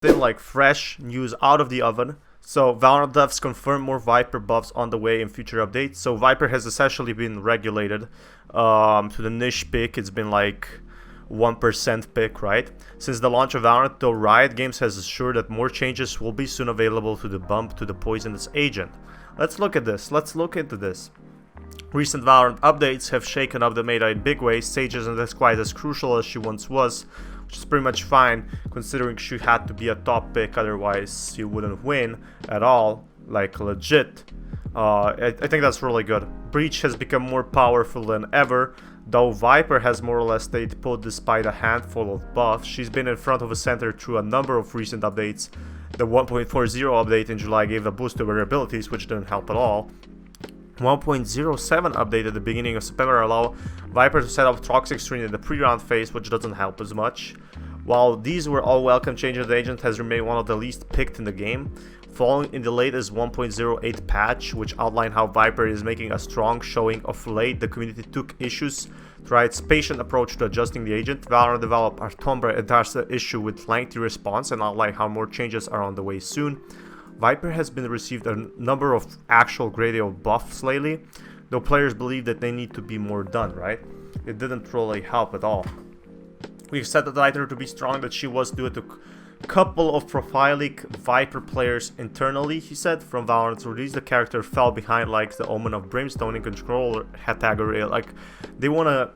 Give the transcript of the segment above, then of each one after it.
Been like fresh news out of the oven. So Valorant devs confirm more Viper buffs on the way in future updates. So Viper has essentially been regulated to the niche pick. It's been like 1% pick, right? Since the launch of Valorant, though, Riot Games has assured that more changes will be soon available to the bump to the poisonous agent. Let's look at this. Let's look into this. Recent Valorant updates have shaken up the meta in big ways. Sage isn't quite as crucial as she once was, which is pretty much fine considering she had to be a top pick, otherwise you wouldn't win at all, like legit. I think that's really good. Breach has become more powerful than ever, though Viper has more or less stayed put despite a handful of buffs. She's been in front of a center through a number of recent updates. The 1.40 update in July gave a boost to her abilities, which didn't help at all. 1.07 update at the beginning of September allow Viper to set up toxic screen in the pre-round phase, which doesn't help as much. While these were all welcome changes, the agent has remained one of the least picked in the game, following in the latest 1.08 patch, which outlined how Viper is making a strong showing of late. The community took issues to try its patient approach to adjusting the agent. Valorant developer Tombre addressed the issue with lengthy response and outlined how more changes are on the way soon. Viper has been received a number of actual gradual buffs lately, though players believe that they need to be more done, right? It didn't really help at all. We expected her to be strong, that she was due to a couple of profiling Viper players internally, he said. From Valorant's release, the character fell behind like the Omen of Brimstone in controller category. Like, they wanna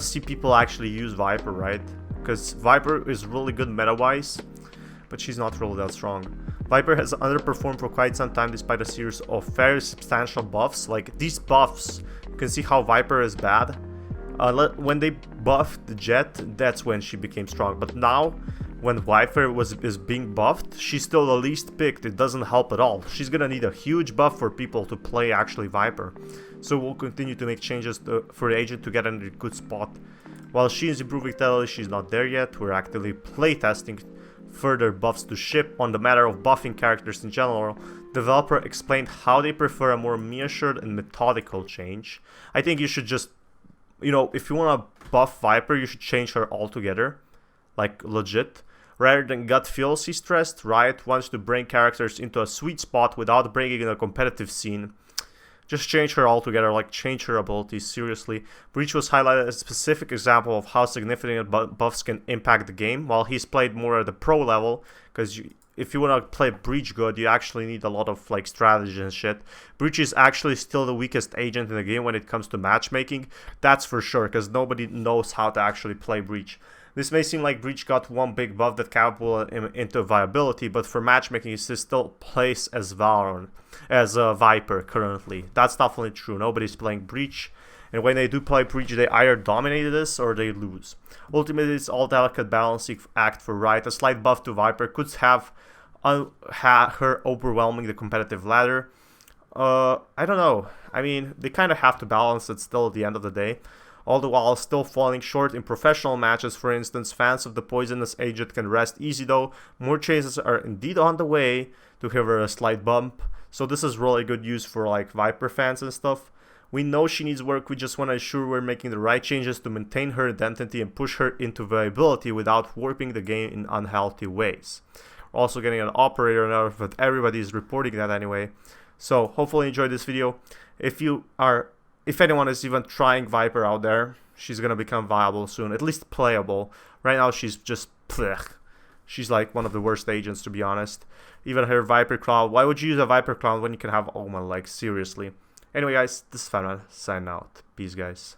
see people actually use Viper, right? Because Viper is really good meta-wise, but she's not really that strong. Viper has underperformed for quite some time despite a series of very substantial buffs. Like, these buffs, you can see how Viper is bad. When they buffed the Jet, that's when she became strong. But now, when Viper is being buffed, she's still the least picked. It doesn't help at all. She's gonna need a huge buff for people to play actually Viper. So we'll continue to make changes for the agent to get in a good spot. While she is improving steadily, she's not there yet. We're actively playtesting further buffs to ship. On the matter of buffing characters in general, developer explained how they prefer a more measured and methodical change. I think you should just, you know, if you want to buff Viper, you should change her altogether, like legit. Rather than gut feel, she stressed, Riot wants to bring characters into a sweet spot without bringing in a competitive scene. Just change her altogether, like change her abilities, seriously. Breach was highlighted as a specific example of how significant buffs can impact the game, while he's played more at the pro level, because if you want to play Breach good, you actually need a lot of like strategy and shit. Breach is actually still the weakest agent in the game when it comes to matchmaking, that's for sure, because nobody knows how to actually play Breach. This may seem like Breach got one big buff that catapulted him into viability, but for matchmaking, he still plays as Valorant, as a Viper currently. That's definitely true. Nobody's playing Breach, and when they do play Breach, they either dominate this or they lose. Ultimately, it's all delicate balancing act for Riot. A slight buff to Viper could have her overwhelming the competitive ladder. I don't know. I mean, they kind of have to balance it still at the end of the day. All the while still falling short in professional matches, for instance. Fans of the poisonous agent can rest easy though. More changes are indeed on the way to give her a slight bump. So this is really good news for like Viper fans and stuff. We know she needs work, we just want to ensure we're making the right changes to maintain her identity and push her into viability without warping the game in unhealthy ways. We're also getting an operator now, but everybody is reporting that anyway. So hopefully you enjoyed this video. If anyone is even trying Viper out there, she's gonna become viable soon, at least playable. Right now she's just blech. She's like one of the worst agents, to be honest. Even her Viper Cloud, why would you use a Viper Cloud when you can have Omen, like seriously? Anyway guys, this is Fanman, signing out. Peace guys.